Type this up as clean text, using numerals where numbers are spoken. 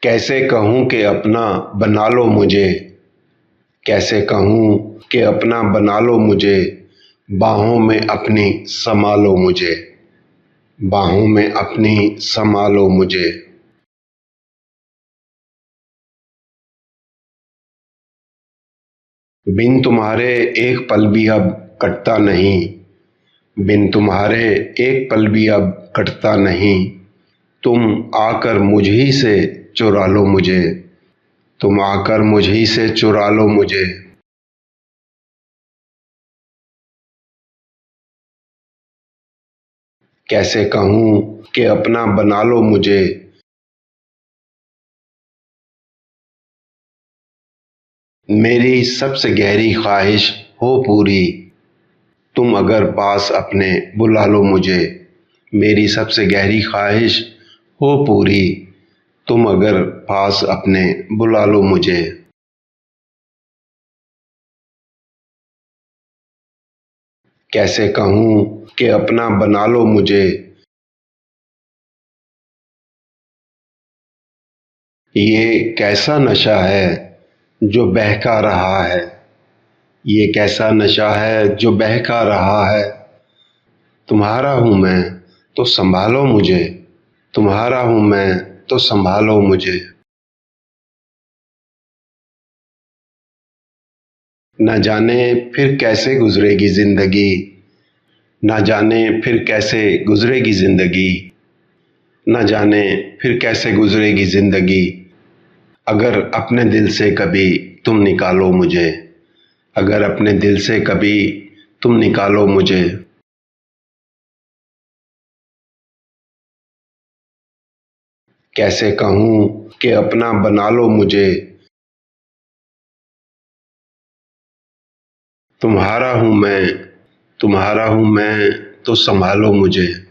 कैसे कहूँ कि अपना बना लो मुझे, कैसे कहूँ कि अपना बना लो मुझे, बाहों में अपनी समा लो मुझे, बाहों में अपनी समा लो मुझे। बिन तुम्हारे एक पल भी अब कटता नहीं, बिन तुम्हारे एक पल भी अब कटता नहीं। तुम आकर मुझ ही से चुरा लो मुझे, तुम आकर मुझ ही से चुरा लो मुझे। कैसे कहूँ कि अपना बना लो मुझे, मेरी सबसे गहरी ख्वाहिश हो पूरी, तुम अगर पास अपने बुला लो मुझे। मेरी सबसे गहरी ख्वाहिश हो पूरी, तुम अगर पास अपने बुला लो मुझे। कैसे कहूँ कि अपना बना लो मुझे, ये कैसा नशा है जो बहका रहा है, ये कैसा नशा है जो बहका रहा है। तुम्हारा हूँ मैं तो संभालो मुझे, तुम्हारा हूँ मैं तो संभालो मुझे। न जाने फिर कैसे गुजरेगी जिंदगी, न जाने फिर कैसे गुजरेगी जिंदगी, न जाने फिर कैसे गुजरेगी जिंदगी, अगर अपने दिल से कभी तुम निकालो मुझे, अगर अपने दिल से कभी तुम निकालो मुझे। कैसे कहूँ कि अपना बना लो मुझे, तुम्हारा हूँ मैं, तुम्हारा हूँ मैं तो संभालो मुझे।